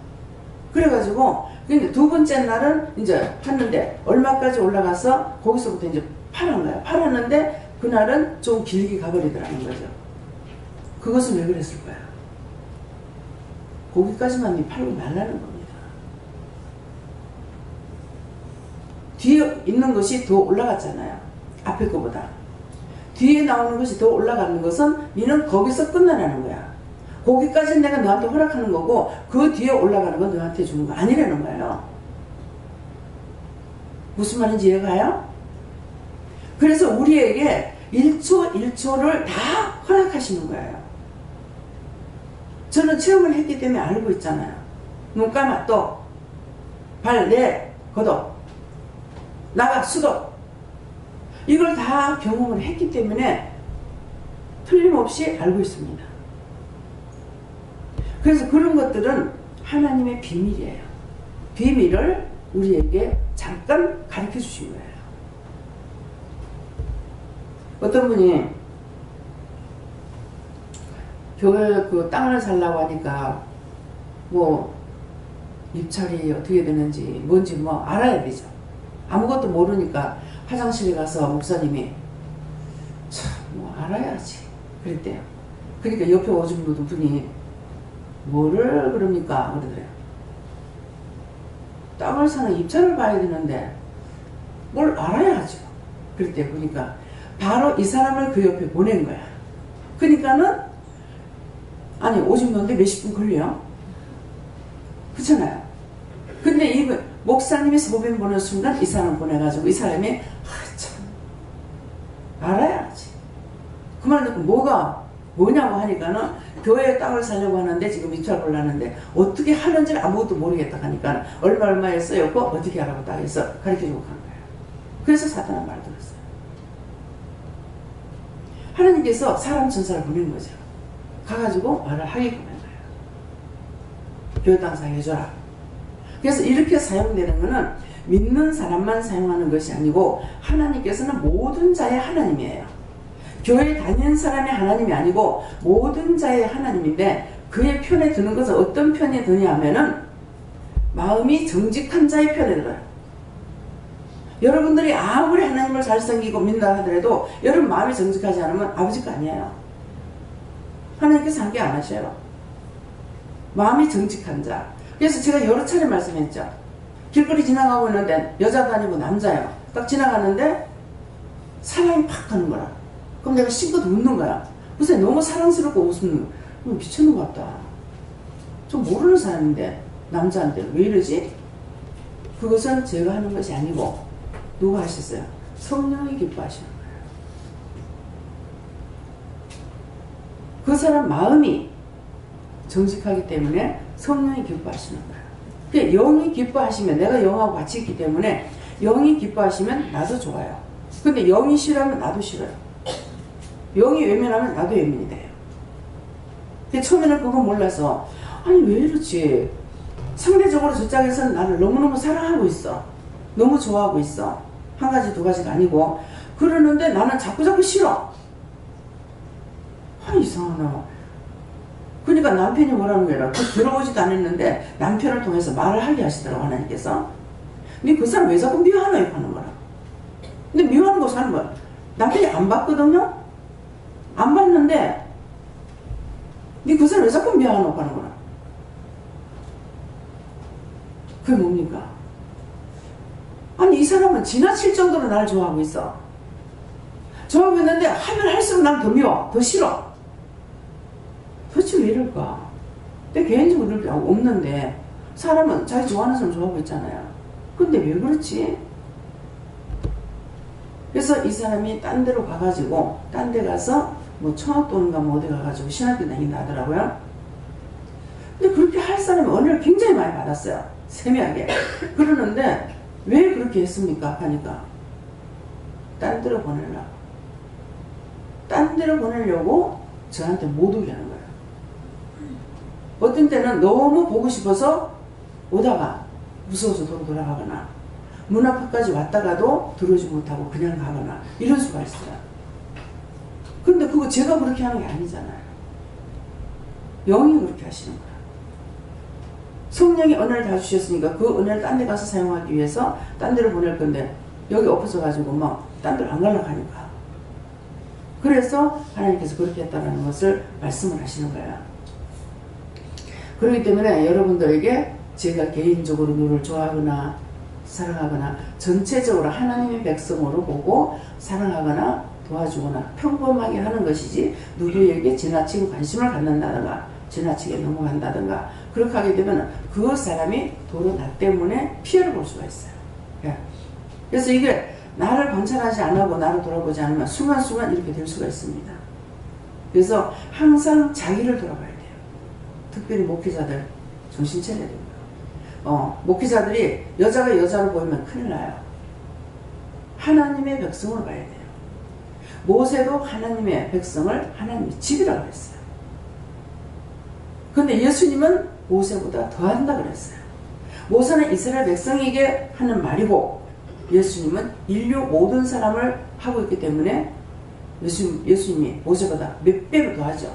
Speaker 1: 그래가지고 근데 두 번째 날은 이제 팠는데 얼마까지 올라가서 거기서부터 이제 팔은 거예요. 팔았는데 그날은 좀 길게 가버리더라는 거죠. 그것은 왜 그랬을 거야? 거기까지만 팔고 말라는 겁니다. 뒤에 있는 것이 더 올라갔잖아요. 앞에 거보다. 뒤에 나오는 것이 더 올라가는 것은 니는 거기서 끝나라는 거야. 거기까지 내가 너한테 허락하는 거고 그 뒤에 올라가는 건 너한테 주는 거 아니라는 거예요. 무슨 말인지 이해가요? 그래서 우리에게 1초 1초를 다 허락하시는 거예요. 저는 체험을 했기 때문에 알고 있잖아요. 눈 감아 또 발 내 걷어 나가 수도 이걸 다 경험을 했기 때문에 틀림없이 알고 있습니다. 그래서 그런 것들은 하나님의 비밀이에요. 비밀을 우리에게 잠깐 가르쳐 주신 거예요. 어떤 분이 교회 그 땅을 살라고 하니까 뭐 입찰이 어떻게 되는지 뭔지 뭐 알아야 되죠. 아무것도 모르니까 화장실에 가서 목사님이 참 뭐 알아야지 그랬대요. 그러니까 옆에 오신 분이 뭐를 그럽니까 그러더래요. 땅을 사는 입찰을 봐야 되는데 뭘 알아야죠. 그랬대요. 그러니까 바로 이 사람을 그 옆에 보낸 거야. 그러니까는 아니 오신 분인데 몇십 분 걸려요. 그렇잖아요. 근데 이 목사님이 소변 보는 순간 이 사람 보내가지고 이 사람이 참 알아야지. 그 말 듣고 뭐냐고 하니까는 교회에 땅을 사려고 하는데 지금 입찰 보려는데 어떻게 하는지를 아무것도 모르겠다 하니까 얼마에 써였고 어떻게 하라고 딱 해서 가르쳐주고 간 거예요. 그래서 사탄은 말 들었어요. 하나님께서 사람 천사를 보낸 거죠. 가가지고 말을 하게끔 한 거예요. 교회 땅 사용해줘라. 그래서 이렇게 사용되는 거는 믿는 사람만 사용하는 것이 아니고 하나님께서는 모든 자의 하나님이에요. 교회 다니는 사람의 하나님이 아니고 모든 자의 하나님인데 그의 편에 드는 것은 어떤 편에 드냐 하면은 마음이 정직한 자의 편에 들어요. 여러분들이 아무리 하나님을 잘 섬기고 믿는다 하더라도 여러분 마음이 정직하지 않으면 아버지가 아니에요. 하나님께서 함께 안 하셔요. 마음이 정직한 자. 그래서 제가 여러 차례 말씀했죠. 길거리 지나가고 있는데 여자도 아니고 남자예요. 딱 지나가는데 사랑이 팍 가는 거라. 그럼 내가 싱긋 웃는 거야. 글쎄 너무 사랑스럽고 웃으면 미쳤는 것 같다. 좀 모르는 사람인데 남자인데 왜 이러지? 그것은 제가 하는 것이 아니고 누가 하셨어요? 성령이 기뻐하시는 거예요. 그 사람 마음이 정직하기 때문에 성령이 기뻐하시는 거예요. 그러니까 영이 기뻐하시면 내가 영하고 같이 있기 때문에 영이 기뻐하시면 나도 좋아요. 근데 영이 싫어하면 나도 싫어요. 영이 외면하면 나도 외면이 돼요. 근데 처음에는 그거 몰라서 아니 왜 이러지? 상대적으로 저 짝에서는 나를 너무너무 사랑하고 있어. 너무 좋아하고 있어. 한 가지 두 가지가 아니고 그러는데 나는 자꾸 싫어. 아 이상하나. 그러니까 남편이 뭐라는 거야. 들어오지도 않았는데 남편을 통해서 말을 하게 하시더라고 하나님께서. 근데 그 사람 왜 자꾸 미워하노? 이렇게 하는 거야. 근데 미워하는 거 사는 거야. 남편이 안 봤거든요. 안 봤는데 근데 그 사람 왜 자꾸 미워하노? 하는 거야. 그게 뭡니까? 아니 이 사람은 지나칠 정도로 나를 좋아하고 있어. 좋아하고 있는데 하면 할수록 난 더 미워. 더 싫어. 도대체 왜 이럴까? 내 개인적으로 이럴 게 없는데 사람은 자기 좋아하는 사람 좋아하고 있잖아요. 근데 왜 그렇지? 그래서 이 사람이 딴 데로 가가지고 딴 데 가서 뭐 청학도인가 뭐 어디 가가지고 신학교 다닌다 하더라고요. 근데 그렇게 할 사람이 은혜를 굉장히 많이 받았어요. 세미하게. 그러는데 왜 그렇게 했습니까? 하니까 딴 데로 보내려고. 딴 데로 보내려고 저한테 못 오게 하는 거예요. 어떤 때는 너무 보고 싶어서 오다가 무서워서 돌아가거나 문 앞까지 왔다가도 들어오지 못하고 그냥 가거나 이런 수가 있어요. 근데 그거 제가 그렇게 하는 게 아니잖아요. 영이 그렇게 하시는 거예요. 성령이 은혜를 다 주셨으니까 그 은혜를 딴 데 가서 사용하기 위해서 딴 데로 보낼 건데 여기 엎어져 가지고 막 딴 데로 안 가려고 하니까. 그래서 하나님께서 그렇게 했다는 것을 말씀을 하시는 거예요. 그렇기 때문에 여러분들에게 제가 개인적으로 누를 좋아하거나 사랑하거나 전체적으로 하나님의 백성으로 보고 사랑하거나 도와주거나 평범하게 하는 것이지 누구에게 지나치게 관심을 갖는다든가 지나치게 넘어간다든가 그렇게 하게 되면 그 사람이 도로 나 때문에 피해를 볼 수가 있어요. 그래서 이게 나를 관찰하지 않고 나를 돌아보지 않으면 순간순간 이렇게 될 수가 있습니다. 그래서 항상 자기를 돌아봐야 돼요. 특별히 목회자들 정신 차려야 됩니다. 목회자들이 여자가 여자로 보이면 큰일 나요. 하나님의 백성으로 봐야 돼요. 모세도 하나님의 백성을 하나님의 집이라고 했어요. 근데 예수님은 모세보다 더한다 그랬어요. 모세는 이스라엘 백성에게 하는 말이고 예수님은 인류 모든 사람을 하고 있기 때문에 예수님이 모세보다 몇 배로 더하죠.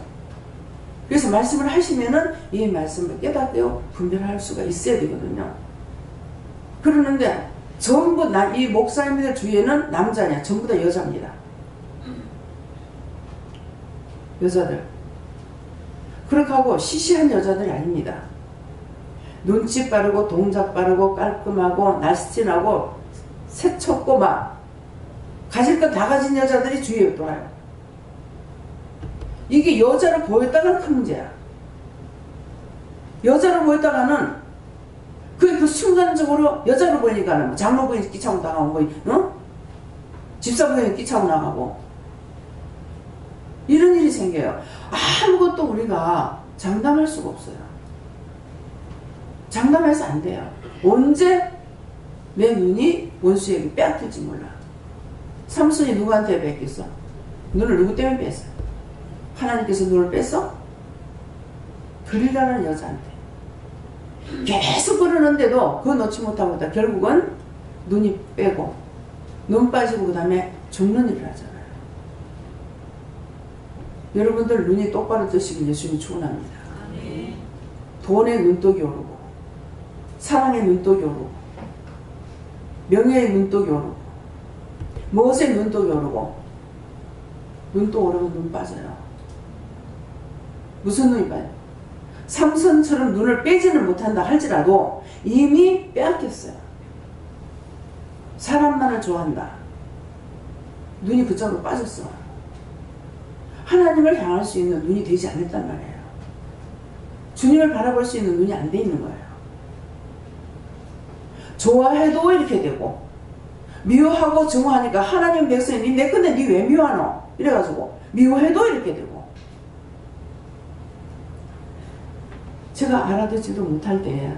Speaker 1: 그래서 말씀을 하시면은 이 말씀을 깨닫고 분별할 수가 있어야 되거든요. 그러는데 전부 이 목사님들 주위에는 남자냐 전부 다 여자입니다. 여자들. 그렇게 하고 시시한 여자들이 아닙니다. 눈치 빠르고 동작 빠르고 깔끔하고 날씬하고 새쳤고 막 가질 것 다 가진 여자들이 주위에 돌아요. 이게 여자로 보였다가는 큰 문제야. 여자로 보였다가는 그 순간적으로 여자로 보이니까는 장로부인 끼차고 나가고 집사부인 끼차고 나가고 이런 일이 생겨요. 아무것도 우리가 장담할 수가 없어요. 장담해서 안 돼요. 언제 내 눈이 원수에게 빼앗길지 몰라. 삼손이 누구한테 뺏겼어? 눈을 누구 때문에 뺐어? 하나님께서 눈을 뺐어? 들이라는 여자한테. 계속 그러는데도 그거 놓지 못하고 있다. 결국은 눈이 빼고 눈 빠지고 그 다음에 죽는 일을 하잖아요. 여러분들 눈이 똑바로 뜨시길 예수님이 축원합니다. 돈의 눈독이 오르고 사랑의 눈독이 오르고 명예의 눈독이 오르고 무엇의 눈독이 오르고 눈독 오르면 눈 빠져요. 무슨 눈이 빠져요? 삼손처럼 눈을 빼지는 못한다 할지라도 이미 빼앗겼어요. 사람만을 좋아한다. 눈이 그쪽으로 빠졌어. 하나님을 향할 수 있는 눈이 되지 않았단 말이에요. 주님을 바라볼 수 있는 눈이 안 돼 있는 거예요. 좋아해도 이렇게 되고 미워하고 증오하니까 하나님 백성이 내 건데 니 왜 미워하노? 이래가지고 미워해도 이렇게 되고 제가 알아듣지도 못할 때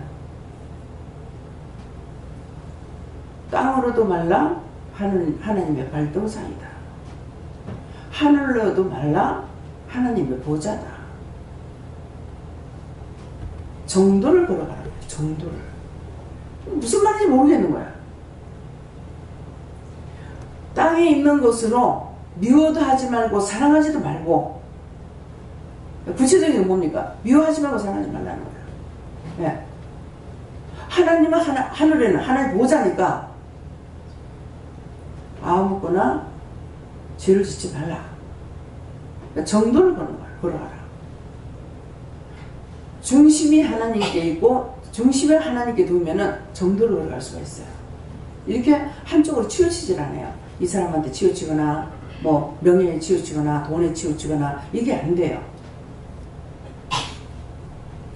Speaker 1: 땅으로도 말라 하나님의 발등상이다. 하늘로도 말라 하나님의 보좌다. 정도를 걸어가라고요. 정도를. 무슨 말인지 모르겠는 거야. 땅에 있는 것으로 미워도 하지 말고 사랑하지도 말고, 구체적인 건 뭡니까? 미워하지 말고 사랑하지 말라는 거예요. 예. 하나님은 하늘에는 하나님 보호자니까 아무거나 죄를 짓지 말라. 그러니까 정도를 걸어가라. 중심이 하나님께 있고 중심을 하나님께 두면은 정도를 걸어갈 수가 있어요. 이렇게 한쪽으로 치우치질 않아요. 이 사람한테 치우치거나 뭐 명예에 치우치거나 돈에 치우치거나 이게 안 돼요.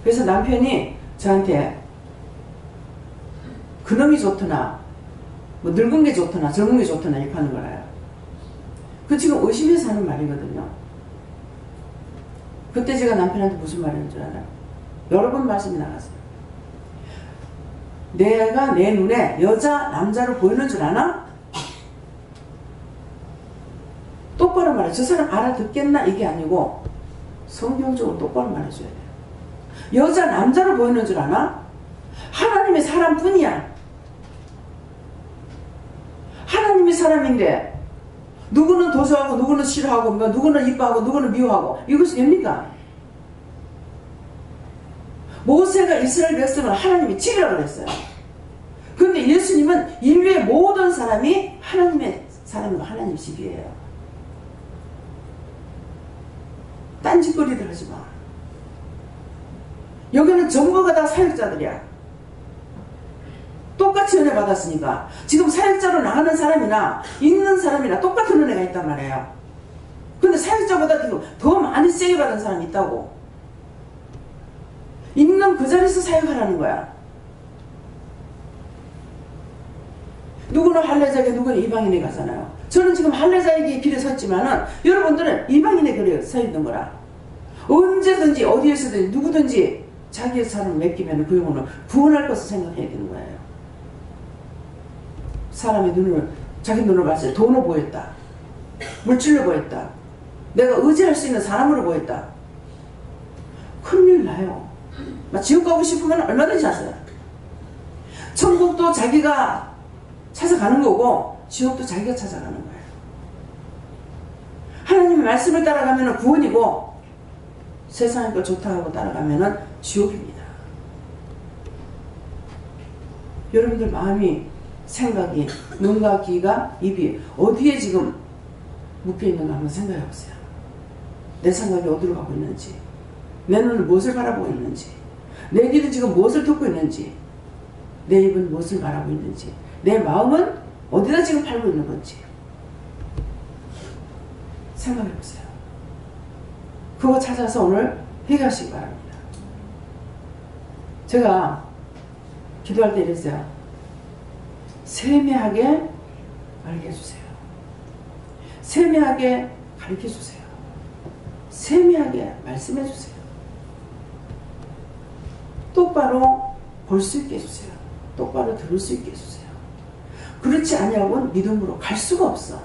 Speaker 1: 그래서 남편이 저한테 그놈이 좋더나 뭐 늙은 게 좋더나 젊은 게 좋더나 이렇게 하는 거라요. 그 지금 의심해서 하는 말이거든요. 그때 제가 남편한테 무슨 말을 줄 알아요? 여러 번 말씀이 나갔어요. 내가 내 눈에 여자 남자로 보이는 줄 아나? 똑바로 말해. 저 사람 알아듣겠나? 이게 아니고 성경적으로 똑바로 말해줘야 돼요. 여자 남자로 보이는 줄 아나? 하나님의 사람뿐이야. 하나님의 사람인데 누구는 도서하고 누구는 싫어하고 누구는 이뻐하고 누구는 미워하고 이것이 됩니까? 모세가 이스라엘 백성을 하나님이 치리라 그랬어요. 그런데 예수님은 인류의 모든 사람이 하나님의 사람이고 하나님 집이에요. 딴짓거리들 하지 마. 여기는 전부가 다 사역자들이야. 똑같이 은혜 받았으니까 지금 사역자로 나가는 사람이나 있는 사람이나 똑같은 은혜가 있단 말이에요. 근데 사역자보다 지금 더 많이 세게 받은 사람이 있다고. 있는 그 자리에서 사역하라는 거야. 누구는 할례자에게 누구는 이방인에 가잖아요. 저는 지금 할례자에게 길에 섰지만은 여러분들은 이방인의 길에 서 있는 거라. 언제든지 어디에서든지 누구든지 자기의 사람을 맡기면 그 영혼은 구원할 것을 생각해야 되는 거예요. 사람의 눈을 자기 눈으로 봤을 때 돈으로 보였다. 물질로 보였다. 내가 의지할 수 있는 사람으로 보였다. 큰일 나요. 지옥 가고 싶으면 얼마든지 하세요. 천국도 자기가 찾아가는 거고 지옥도 자기가 찾아가는 거예요. 하나님의 말씀을 따라가면 구원이고 세상의 걸 좋다 하고 따라가면 지옥입니다. 여러분들 마음이 생각이 눈과 귀가 입이 어디에 지금 묶여있는가 한번 생각해 보세요. 내 생각이 어디로 가고 있는지, 내 눈은 무엇을 바라보고 있는지, 내 귀는 지금 무엇을 듣고 있는지, 내 입은 무엇을 말하고 있는지, 내 마음은 어디다 지금 팔고 있는 건지 생각해 보세요. 그거 찾아서 오늘 회개하시기 바랍니다. 제가 기도할 때 이랬어요. 세미하게 알게 해주세요. 세미하게 가르쳐 주세요. 세미하게 말씀해 주세요. 똑바로 볼 수 있게 해주세요. 똑바로 들을 수 있게 해주세요. 그렇지 아니하고는 믿음으로 갈 수가 없어.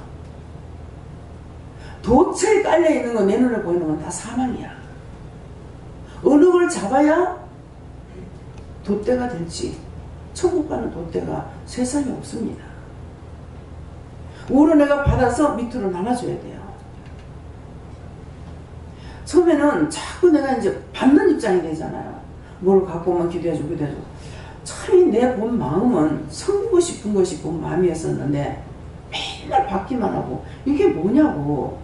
Speaker 1: 돛에 깔려있는 거, 내 눈에 보이는 건 다 사망이야. 어느 걸 잡아야 돛대가 될지, 천국 가는 돛대가 세상에 없습니다. 오로 내가 받아서 밑으로 나눠줘야 돼요. 처음에는 자꾸 내가 이제 받는 입장이 되잖아요. 뭘 갖고 오면 기도해주고 기도해주고. 참 내 본 마음은 섬기고 싶은 것이 본 마음이었었는데 맨날 받기만 하고 이게 뭐냐고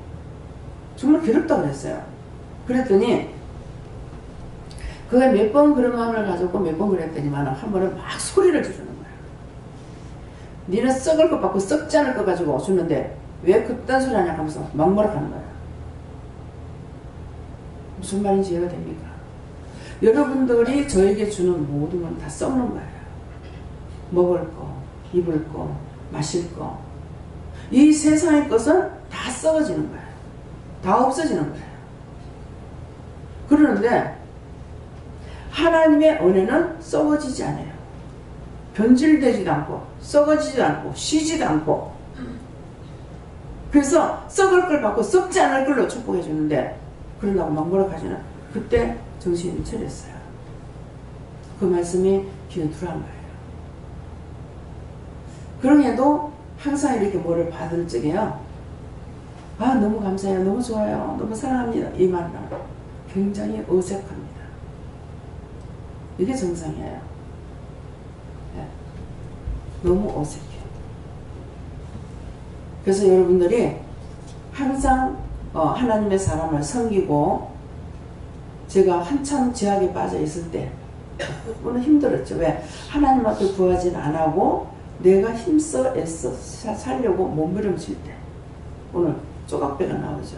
Speaker 1: 정말 괴롭다 그랬어요. 그랬더니 그가 몇 번 그런 마음을 가졌고 몇 번 그랬더니만 한 번은 막 소리를 지르는 거야. 니는 썩을 것 받고 썩지 않을 것 가지고 주는데 왜 그딴 소리 하냐 하면서 막 뭐라 하는 거야. 무슨 말인지 이해가 됩니까? 여러분들이 저에게 주는 모든 건 다 썩는 거예요. 먹을 거, 입을 거, 마실 거. 이 세상의 것은 다 썩어지는 거예요. 다 없어지는 거예요. 그러는데 하나님의 은혜는 썩어지지 않아요. 변질되지도 않고 썩어지지도 않고 쉬지도 않고. 그래서 썩을 걸 받고 썩지 않을 걸로 축복해 주는데 그러려고 막 뭐라 하지는 그때 정신이 차렸어요. 그 말씀이 귀에 들어간 거예요. 그럼에도 항상 이렇게 뭐를 받을 적에요. 아 너무 감사해요. 너무 좋아요. 너무 사랑합니다. 이 말은 굉장히 어색합니다. 이게 정상이에요. 네. 너무 어색해요. 그래서 여러분들이 항상 하나님의 사람을 섬기고 제가 한참 제약에 빠져 있을 때 오늘 힘들었죠. 왜? 하나님 앞에 구하진 안 하고 내가 힘써 애써 살려고 몸부림칠 때 오늘 조각배가 나오죠.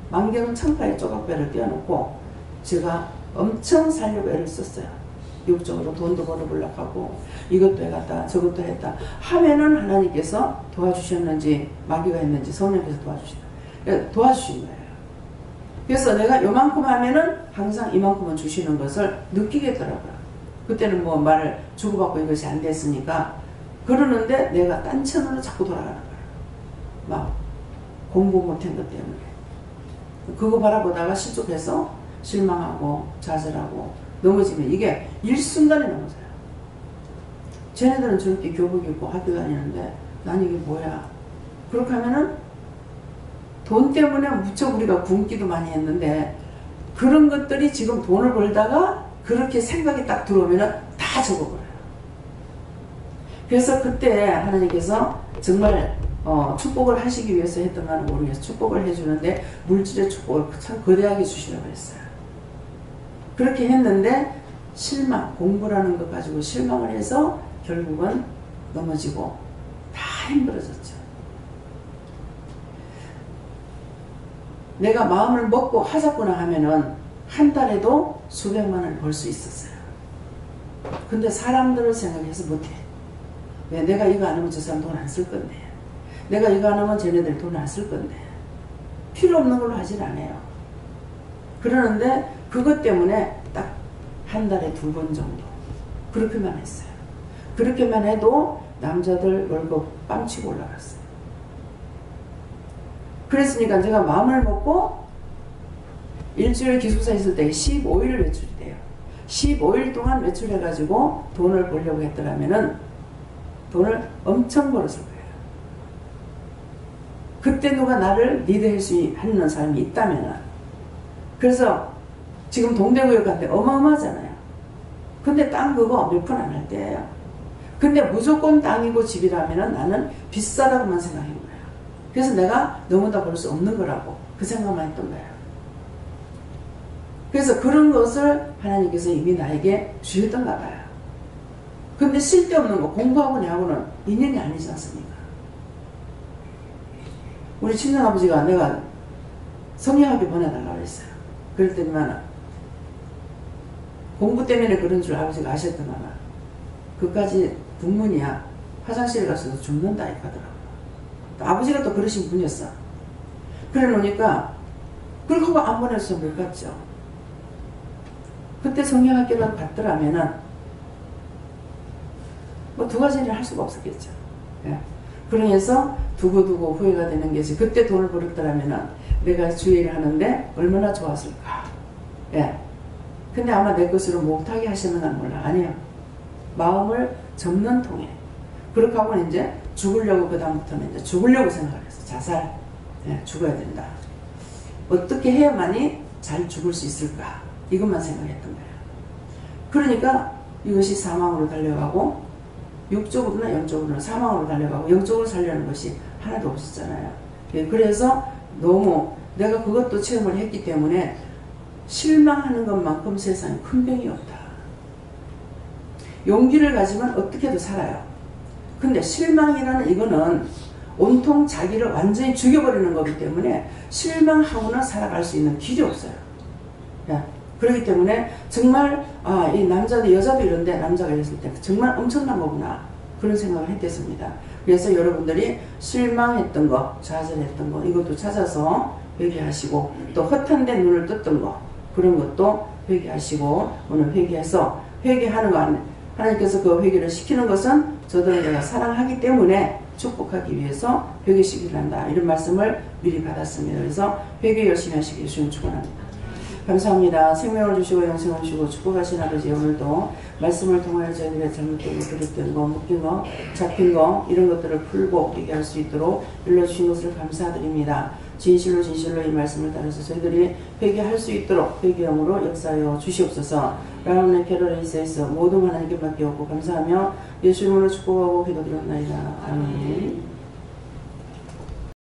Speaker 1: 만경은 창가에 조각배를 띄워놓고 제가 엄청 살려고 애를 썼어요. 육적으로 돈도 벌어보려고 하고 이것도 해갔다 저것도 했다 하면은 하나님께서 도와주셨는지 마귀가 했는지 성령께서 도와주신 거예요. 그래서 내가 요만큼 하면은 항상 이만큼은 주시는 것을 느끼겠더라고요. 그때는 뭐 말을 주고받고 이것이 안 됐으니까 그러는데 내가 딴천으로 자꾸 돌아가는 거예요. 막 공부 못한 것 때문에 그거 바라보다가 실족해서 실망하고 좌절하고 넘어지면 이게 일순간에 넘어져요. 쟤네들은 저렇게 교복 입고 학교 다니는데 난 이게 뭐야. 그렇게 하면은 돈 때문에 무척 우리가 굶기도 많이 했는데 그런 것들이 지금 돈을 벌다가 그렇게 생각이 딱 들어오면 다 적어버려요. 그래서 그때 하나님께서 정말 축복을 하시기 위해서 했던 건 모르겠어요. 축복을 해주는데 물질의 축복을 참 거대하게 주시려고 했어요. 그렇게 했는데 실망, 공부라는 것 가지고 실망을 해서 결국은 넘어지고 다 힘들어졌죠. 내가 마음을 먹고 하자꾸나 하면은 한 달에도 수백만 원을 벌 수 있었어요. 근데 사람들을 생각해서 못해. 왜? 내가 이거 안 하면 저 사람 돈 안 쓸 건데. 내가 이거 안 하면 쟤네들 돈 안 쓸 건데. 필요 없는 걸로 하진 않아요. 그러는데 그것 때문에 딱 한 달에 2번 정도 그렇게만 했어요. 그렇게만 해도 남자들 월급 빵치고 올라갔어요. 그랬으니까 제가 마음을 먹고 일주일 기숙사에 있을 때 15일 외출이 돼요. 15일 동안 외출해가지고 돈을 벌려고 했더라면은 돈을 엄청 벌었을 거예요. 그때 누가 나를 리드할 수 있는 사람이 있다면은. 그래서 지금 동대구역 간데 어마어마하잖아요. 근데 땅 그거 몇 푼 안 할 때예요. 근데 무조건 땅이고 집이라면은 나는 비싸다고만 생각한 거예요. 그래서 내가 너무 다 벌 수 없는 거라고 그 생각만 했던 거예요. 그래서 그런 것을 하나님께서 이미 나에게 주셨던가 봐요. 근데 쓸데없는 거 공부하고 내하고는 인연이 아니지 않습니까? 우리 친정아버지가 내가 성형학교 보내달라고 했어요. 그랬더니만 공부 때문에 그런 줄 아버지가 아셨더만 그까지 국문이야. 화장실에 가서도 죽는다 이거더라고. 아버지가 또 그러신 분이었어. 그래 놓으니까 그렇게 하고 안 보내서 못 갔죠. 그때 성형학교를 갔더라면은 뭐 2가지 일을 할 수가 없었겠죠. 예. 그러면서 두고두고 후회가 되는 게지. 그때 돈을 벌었더라면은 내가 주의를 하는데 얼마나 좋았을까. 예. 근데 아마 내 것으로 못하게 하시는 건 몰라. 아니요. 마음을 접는 통에. 그렇게 하고 이제 죽으려고 그 다음부터는 이제 죽으려고 생각을 했어. 자살. 죽어야 된다. 어떻게 해야만이 잘 죽을 수 있을까? 이것만 생각했던 거예요. 그러니까 이것이 사망으로 달려가고 육적으로나 영적으로나 사망으로 달려가고 영적으로 살려는 것이 하나도 없었잖아요. 그래서 너무 내가 그것도 체험을 했기 때문에 실망하는 것만큼 세상에 큰 병이 없다. 용기를 가지면 어떻게도 살아요. 근데 실망이라는 이거는 온통 자기를 완전히 죽여버리는 거기 때문에 실망하고는 살아갈 수 있는 길이 없어요. 그렇기 때문에 정말 이 남자도 여자도 이런데 남자가 이랬을 때 정말 엄청난 거구나 그런 생각을 했겠습니다. 그래서 여러분들이 실망했던 거, 좌절했던 거 이것도 찾아서 회개하시고 또 허탄데 눈을 떴던 거 그런 것도 회개하시고 오늘 회개해서 회개하는 거 하나님께서 그 회개를 시키는 것은 저들을 내가 사랑하기 때문에 축복하기 위해서 회개시키려 한다 이런 말씀을 미리 받았습니다. 그래서 회개 열심히 하시길 주님 축원합니다. 감사합니다. 생명을 주시고 영생을 주시고 축복하신 아버지 오늘도 말씀을 통하여 저희들의 잘못되고 그랬던 거 묶인 거 잡힌 거 이런 것들을 풀고 회개할 수 있도록 일러주신 것을 감사드립니다. 진실로 진실로 이 말씀을 따라서 저희들이 회개할 수 있도록 회개형으로 역사하여 주시옵소서. 라운의 캐롤레이스에서 모든 하나님께 맡기옵고 감사하며 예수 이름으로 축복하고 기도드렸나이다. 아멘.